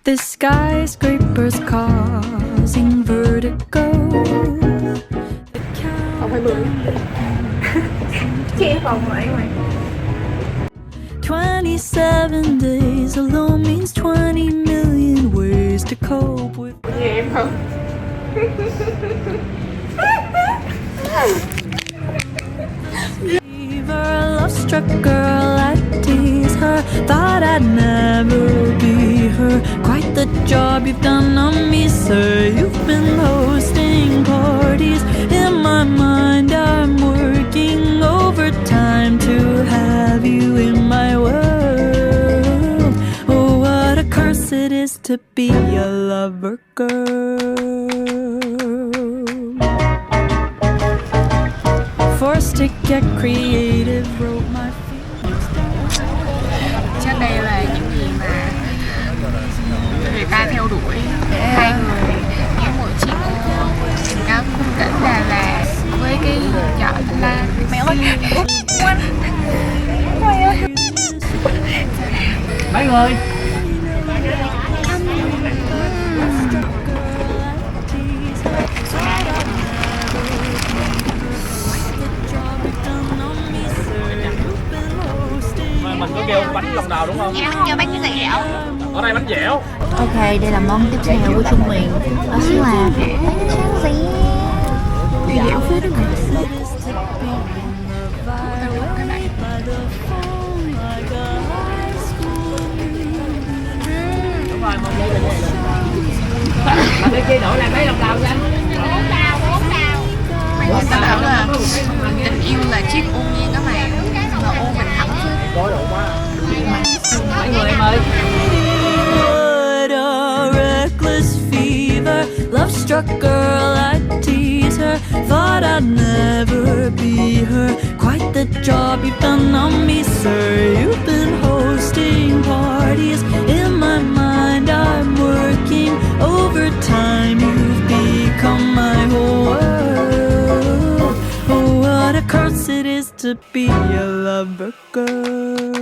The skyscrapers causing vertigo. Không phải 10. Chị em phòng rồi anh 27 days alone means 20 million ways to cope with. Nghe em không? A love-struck girl, I tease her. Thought I'd never be her. Quite the job you've done on me, sir. You've been hosting parties. In my mind, I'm working overtime to have you in my world. Oh, what a curse it is to be a lover girl. Forced to get creative, wrote my feelings down. Trên đây là những gì mà người ta theo đuổi. Hai người như một chiếc ô ngắm khung cảnh Đà Lạt với cái chọn là mẹ ơi quanh mấy người mình có kêu bánh lòng đào đúng không? em không kêu bánh dẻo. Ở đây bánh dẻo. Ok, đây là món tiếp theo của Trung Miền. Đó chính là bánh tráng gì? Dẻo phết đó mày. Đúng rồi, một ly mà cái kia đổi lại mấy lòng đào cho anh. Bốn đào. Người ta bảo là tình yêu là chiếc ô nhiên đó mày. Mà ô mình thẳng chứ. Gói đủ quá. Mấy người em ơi. What a reckless fever, love-struck girl, I tease her. Thought I'd never be her. Quite the job you've done on me, sir. You've been hosting parties. In my mind, I'm working overtime. You've become my whole world. Oh, what a curse it is to be a lover girl.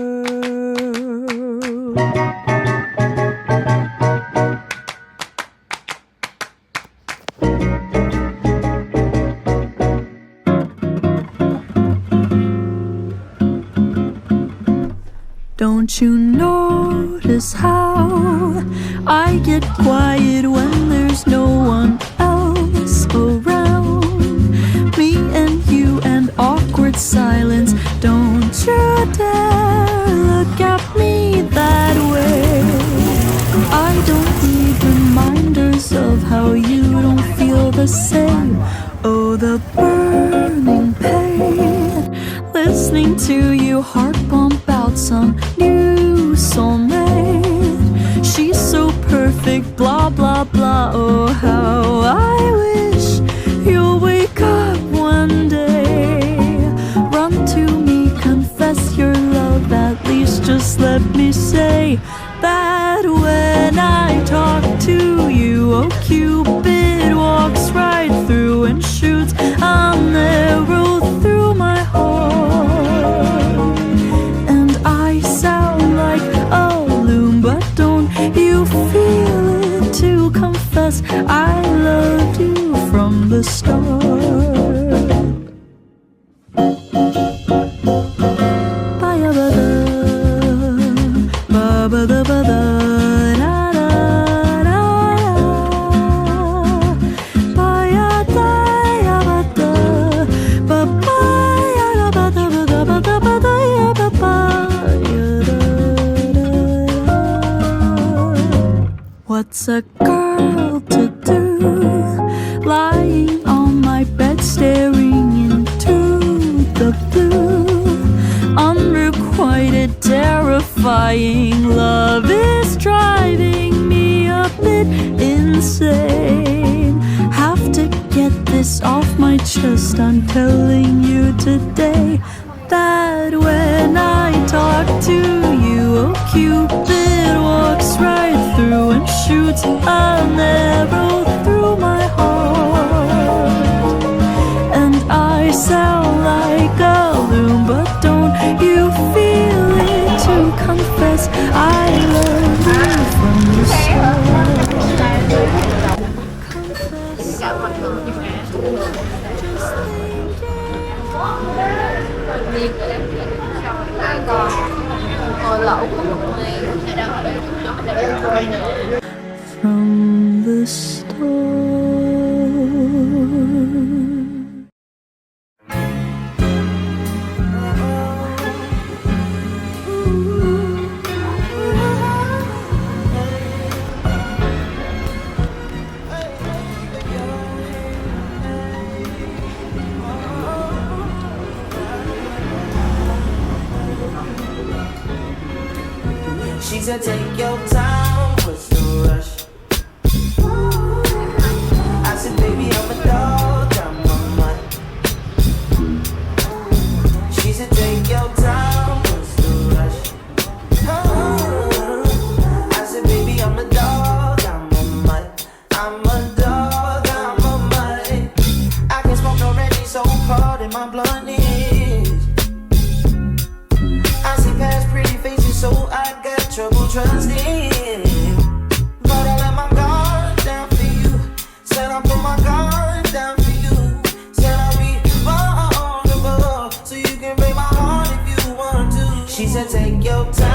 Don't you notice how I get quiet when there's no one else around? Me and you and awkward silence. Don't you dare look at me that way. I don't need reminders of how you don't feel the same. Oh, the burning pain. Listening to you heart pump out some new soulmate. She's so perfect, blah blah blah. Oh, how I wish you'll wake up one day. Run to me, confess your love. At least just let me say that when I talk to you, oh Cupid walks right through and shoots an arrow through my heart. And I sound like a loon, but don't you feel it to confess I loved you from the start. What's a girl to do, lying on my bed staring into the blue? Unrequited, terrifying love is driving me a bit insane. Have to get this off my chest. I'm telling you today that when I talk to you, oh Cupid walks right through and shoots an arrow through my heart. And I sound like a loon, but don't you feel it to confess I love you from the start. lại còn hồ lẩu của một miếng. from the start. She said, take your time, what's the rush? I said, baby, I'm a dog, I'm a mutt. She said, take your time, what's the rush? I said, baby, I'm a dog, I'm a mutt. I'm a dog, I'm a mutt. I can smoke already, so pardon my bluntness. I see past pretty faces, so I got trouble trusting. But I let my guard down for you. Said I put my guard down for you. Said I'll be vulnerable, so you can break my heart if you want to. She said, take your time.